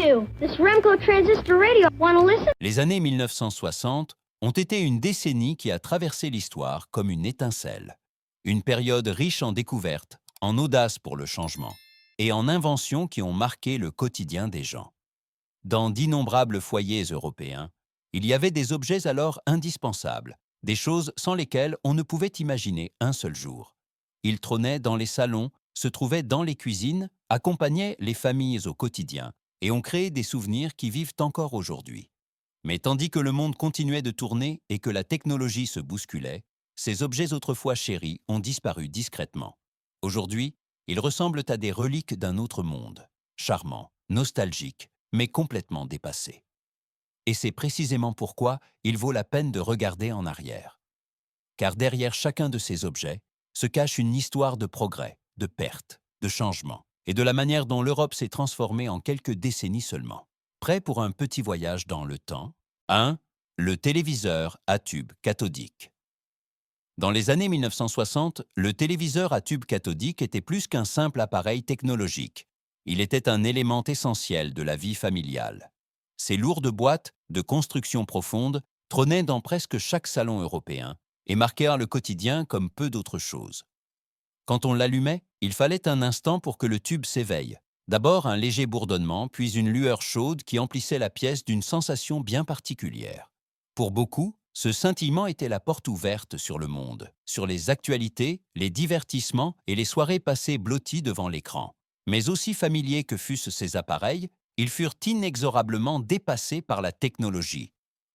to. This Remco transistor radio. Wanna listen? Les années 1960 ont été une décennie qui a traversé l'histoire comme une étincelle. Une période riche en découvertes, en audace pour le changement et en inventions qui ont marqué le quotidien des gens. Dans d'innombrables foyers européens, il y avait des objets alors indispensables, des choses sans lesquelles on ne pouvait imaginer un seul jour. Ils trônaient dans les salons, se trouvaient dans les cuisines, accompagnaient les familles au quotidien et ont créé des souvenirs qui vivent encore aujourd'hui. Mais tandis que le monde continuait de tourner et que la technologie se bousculait, ces objets autrefois chéris ont disparu discrètement. Aujourd'hui, ils ressemblent à des reliques d'un autre monde, charmants, nostalgiques, mais complètement dépassés. Et c'est précisément pourquoi il vaut la peine de regarder en arrière. Car derrière chacun de ces objets se cache une histoire de progrès, de perte, de changement, et de la manière dont l'Europe s'est transformée en quelques décennies seulement. Prêt pour un petit voyage dans le temps? 1. Le téléviseur à tube cathodique. Dans les années 1960, le téléviseur à tube cathodique était plus qu'un simple appareil technologique. Il était un élément essentiel de la vie familiale. Ces lourdes boîtes, de construction profonde, trônaient dans presque chaque salon européen et marquèrent le quotidien comme peu d'autres choses. Quand on l'allumait, il fallait un instant pour que le tube s'éveille. D'abord un léger bourdonnement, puis une lueur chaude qui emplissait la pièce d'une sensation bien particulière. Pour beaucoup, ce scintillement était la porte ouverte sur le monde, sur les actualités, les divertissements et les soirées passées blotties devant l'écran. Mais aussi familiers que fussent ces appareils, ils furent inexorablement dépassés par la technologie.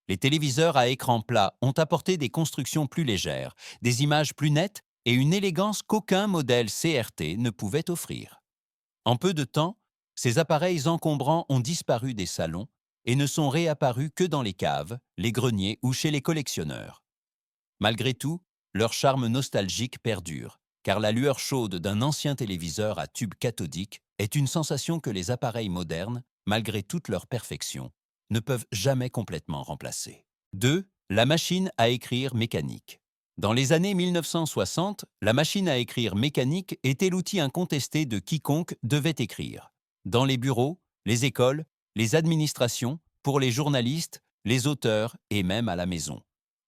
Les téléviseurs à écran plat ont apporté des constructions plus légères, des images plus nettes et une élégance qu'aucun modèle CRT ne pouvait offrir. En peu de temps, ces appareils encombrants ont disparu des salons et ne sont réapparus que dans les caves, les greniers ou chez les collectionneurs. Malgré tout, leur charme nostalgique perdure, car la lueur chaude d'un ancien téléviseur à tube cathodique est une sensation que les appareils modernes, malgré toute leur perfection, ne peuvent jamais complètement remplacer. 2. La machine à écrire mécanique. Dans les années 1960, la machine à écrire mécanique était l'outil incontesté de quiconque devait écrire. Dans les bureaux, les écoles, les administrations, pour les journalistes, les auteurs et même à la maison.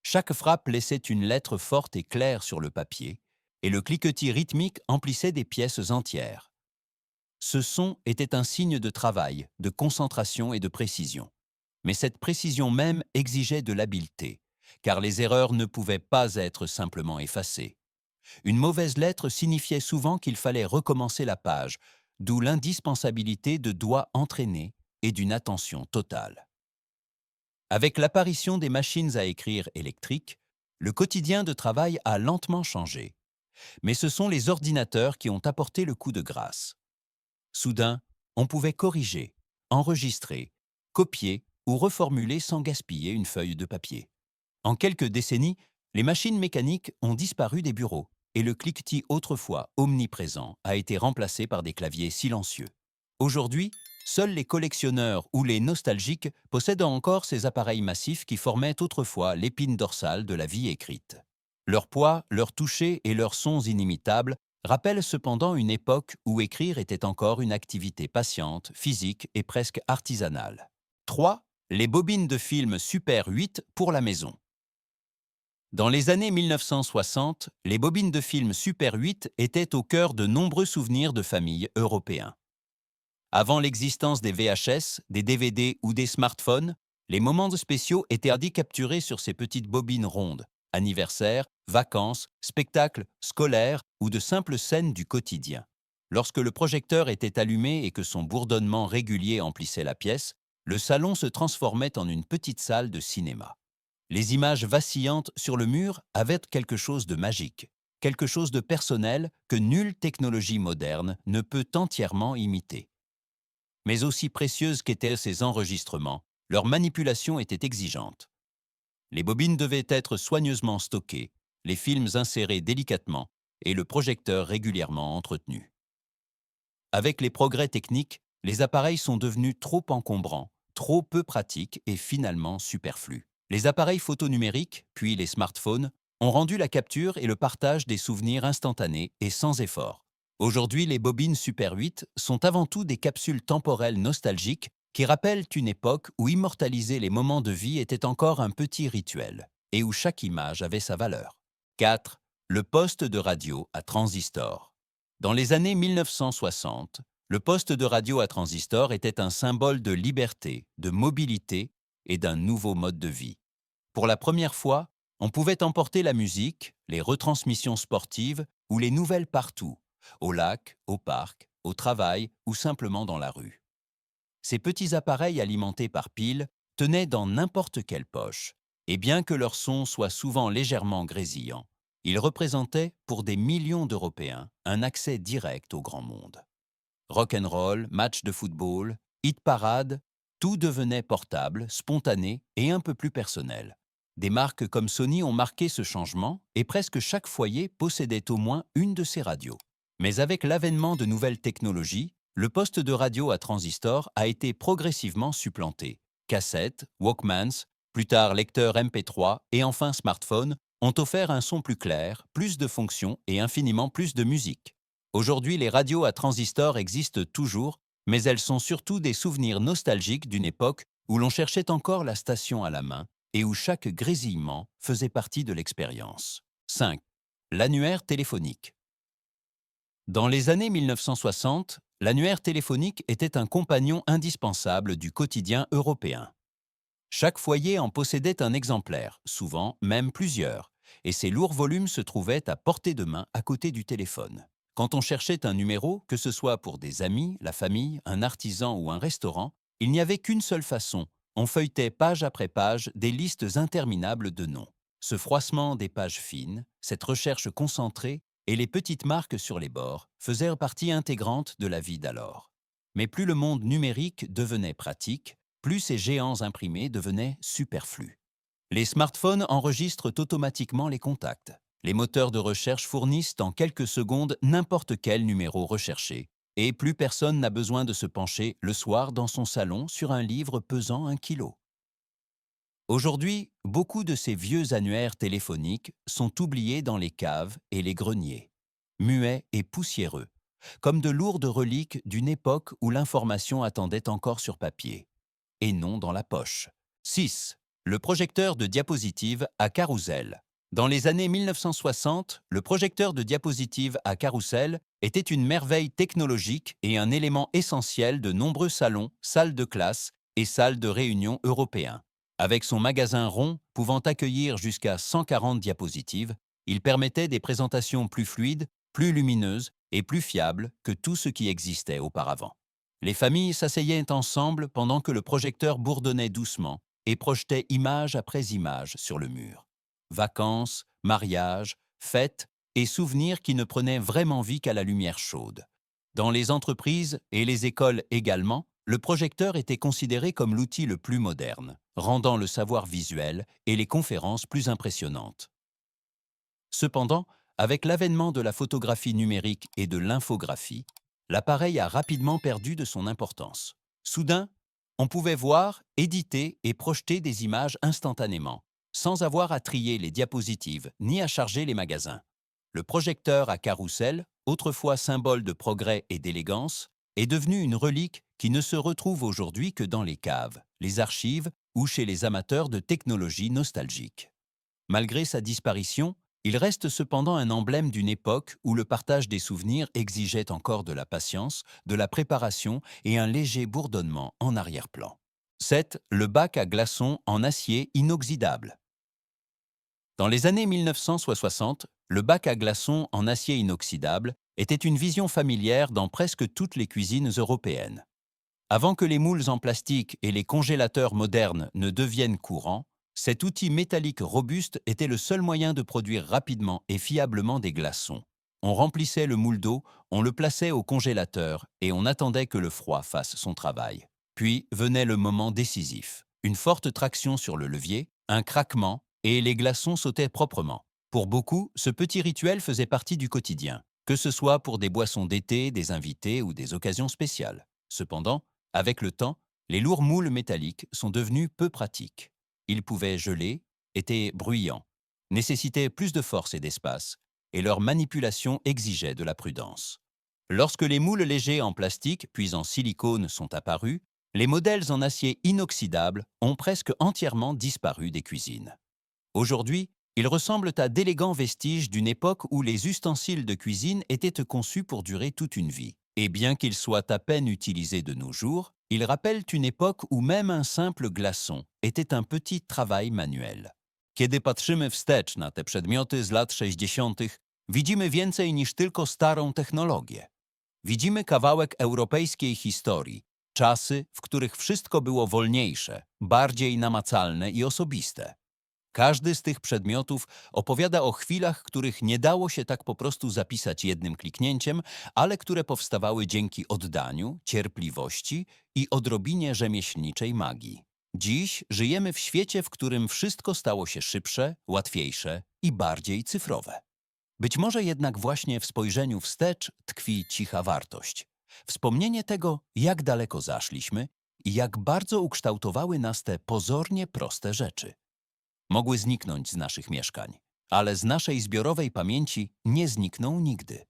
Chaque frappe laissait une lettre forte et claire sur le papier, et le cliquetis rythmique emplissait des pièces entières. Ce son était un signe de travail, de concentration et de précision. Mais cette précision même exigeait de l'habileté, car les erreurs ne pouvaient pas être simplement effacées. Une mauvaise lettre signifiait souvent qu'il fallait recommencer la page, d'où l'indispensabilité de doigts entraînés et d'une attention totale. Avec l'apparition des machines à écrire électriques, le quotidien de travail a lentement changé. Mais ce sont les ordinateurs qui ont apporté le coup de grâce. Soudain, on pouvait corriger, enregistrer, copier ou reformuler sans gaspiller une feuille de papier. En quelques décennies, les machines mécaniques ont disparu des bureaux et le cliquetis autrefois omniprésent a été remplacé par des claviers silencieux. Aujourd'hui, seuls les collectionneurs ou les nostalgiques possèdent encore ces appareils massifs qui formaient autrefois l'épine dorsale de la vie écrite. Leur poids, leur toucher et leurs sons inimitables rappellent cependant une époque où écrire était encore une activité patiente, physique et presque artisanale. 3. Les bobines de film Super 8 pour la maison. Dans les années 1960, les bobines de film Super 8 étaient au cœur de nombreux souvenirs de familles européens. Avant l'existence des VHS, des DVD ou des smartphones, les moments spéciaux étaient capturés sur ces petites bobines rondes, anniversaires, vacances, spectacles scolaires ou de simples scènes du quotidien. Lorsque le projecteur était allumé et que son bourdonnement régulier emplissait la pièce, le salon se transformait en une petite salle de cinéma. Les images vacillantes sur le mur avaient quelque chose de magique, quelque chose de personnel que nulle technologie moderne ne peut entièrement imiter. Mais aussi précieuses qu'étaient ces enregistrements, leur manipulation était exigeante. Les bobines devaient être soigneusement stockées, les films insérés délicatement et le projecteur régulièrement entretenu. Avec les progrès techniques, les appareils sont devenus trop encombrants, trop peu pratiques et finalement superflus. Les appareils photo numériques, puis les smartphones, ont rendu la capture et le partage des souvenirs instantanés et sans effort. Aujourd'hui, les bobines Super 8 sont avant tout des capsules temporelles nostalgiques qui rappellent une époque où immortaliser les moments de vie était encore un petit rituel et où chaque image avait sa valeur. 4. Le poste de radio à transistor. Dans les années 1960, le poste de radio à transistor était un symbole de liberté, de mobilité et d'un nouveau mode de vie. Pour la première fois, on pouvait emporter la musique, les retransmissions sportives ou les nouvelles partout, au lac, au parc, au travail ou simplement dans la rue. Ces petits appareils alimentés par piles tenaient dans n'importe quelle poche, et bien que leur son soit souvent légèrement grésillant, ils représentaient, pour des millions d'Européens, un accès direct au grand monde. Rock'n'roll, matchs de football, hit-parade, tout devenait portable, spontané et un peu plus personnel. Des marques comme Sony ont marqué ce changement et presque chaque foyer possédait au moins une de ces radios. Mais avec l'avènement de nouvelles technologies, le poste de radio à transistor a été progressivement supplanté. Cassettes, Walkmans, plus tard lecteurs MP3 et enfin smartphones ont offert un son plus clair, plus de fonctions et infiniment plus de musique. Aujourd'hui, les radios à transistor existent toujours, mais elles sont surtout des souvenirs nostalgiques d'une époque où l'on cherchait encore la station à la main et où chaque grésillement faisait partie de l'expérience. 5. L'annuaire téléphonique. Dans les années 1960, l'annuaire téléphonique était un compagnon indispensable du quotidien européen. Chaque foyer en possédait un exemplaire, souvent même plusieurs, et ces lourds volumes se trouvaient à portée de main à côté du téléphone. Quand on cherchait un numéro, que ce soit pour des amis, la famille, un artisan ou un restaurant, il n'y avait qu'une seule façon. On feuilletait page après page des listes interminables de noms. Ce froissement des pages fines, cette recherche concentrée et les petites marques sur les bords faisaient partie intégrante de la vie d'alors. Mais plus le monde numérique devenait pratique, plus ces géants imprimés devenaient superflus. Les smartphones enregistrent automatiquement les contacts. Les moteurs de recherche fournissent en quelques secondes n'importe quel numéro recherché, et plus personne n'a besoin de se pencher le soir dans son salon sur un livre pesant 1 kilo. Aujourd'hui, beaucoup de ces vieux annuaires téléphoniques sont oubliés dans les caves et les greniers, muets et poussiéreux, comme de lourdes reliques d'une époque où l'information attendait encore sur papier, et non dans la poche. 6. Le projecteur de diapositive à carrousel. Dans les années 1960, le projecteur de diapositive à carrousel était une merveille technologique et un élément essentiel de nombreux salons, salles de classe et salles de réunion européens. Avec son magasin rond pouvant accueillir jusqu'à 140 diapositives, il permettait des présentations plus fluides, plus lumineuses et plus fiables que tout ce qui existait auparavant. Les familles s'asseyaient ensemble pendant que le projecteur bourdonnait doucement et projetait image après image sur le mur. Vacances, mariages, fêtes et souvenirs qui ne prenaient vraiment vie qu'à la lumière chaude. Dans les entreprises et les écoles également, le projecteur était considéré comme l'outil le plus moderne, rendant le savoir visuel et les conférences plus impressionnantes. Cependant, avec l'avènement de la photographie numérique et de l'infographie, l'appareil a rapidement perdu de son importance. Soudain, on pouvait voir, éditer et projeter des images instantanément, sans avoir à trier les diapositives ni à charger les magasins. Le projecteur à carrousel, autrefois symbole de progrès et d'élégance, est devenu une relique qui ne se retrouve aujourd'hui que dans les caves, les archives ou chez les amateurs de technologies nostalgiques. Malgré sa disparition, il reste cependant un emblème d'une époque où le partage des souvenirs exigeait encore de la patience, de la préparation et un léger bourdonnement en arrière-plan. 7. Le bac à glaçons en acier inoxydable. Dans les années 1960, le bac à glaçons en acier inoxydable était une vision familière dans presque toutes les cuisines européennes. Avant que les moules en plastique et les congélateurs modernes ne deviennent courants, cet outil métallique robuste était le seul moyen de produire rapidement et fiablement des glaçons. On remplissait le moule d'eau, on le plaçait au congélateur et on attendait que le froid fasse son travail. Puis venait le moment décisif. Une forte traction sur le levier, un craquement et les glaçons sautaient proprement. Pour beaucoup, ce petit rituel faisait partie du quotidien, que ce soit pour des boissons d'été, des invités ou des occasions spéciales. Cependant, avec le temps, les lourds moules métalliques sont devenus peu pratiques. Ils pouvaient geler, étaient bruyants, nécessitaient plus de force et d'espace, et leur manipulation exigeait de la prudence. Lorsque les moules légers en plastique puis en silicone sont apparus, Les modèles en acier inoxydable ont presque entièrement disparu des cuisines. Aujourd'hui, ils ressemblent à d'élégants vestiges d'une époque où les ustensiles de cuisine étaient conçus pour durer toute une vie. Et bien qu'ils soient à peine utilisés de nos jours, ils rappellent une époque où même un simple glaçon était un petit travail manuel. Kiedy patrzymy wstecz na te przedmioty z lat 60., widzimy więcej niż tylko starą technologię. Widzimy kawałek europejskiej historii, czasy, w których wszystko było wolniejsze, bardziej namacalne i osobiste. Każdy z tych przedmiotów opowiada o chwilach, których nie dało się tak po prostu zapisać jednym kliknięciem, ale które powstawały dzięki oddaniu, cierpliwości i odrobinie rzemieślniczej magii. Dziś żyjemy w świecie, w którym wszystko stało się szybsze, łatwiejsze i bardziej cyfrowe. Być może jednak właśnie w spojrzeniu wstecz tkwi cicha wartość. Wspomnienie tego, jak daleko zaszliśmy i jak bardzo ukształtowały nas te pozornie proste rzeczy. Mogły zniknąć z naszych mieszkań, ale z naszej zbiorowej pamięci nie znikną nigdy.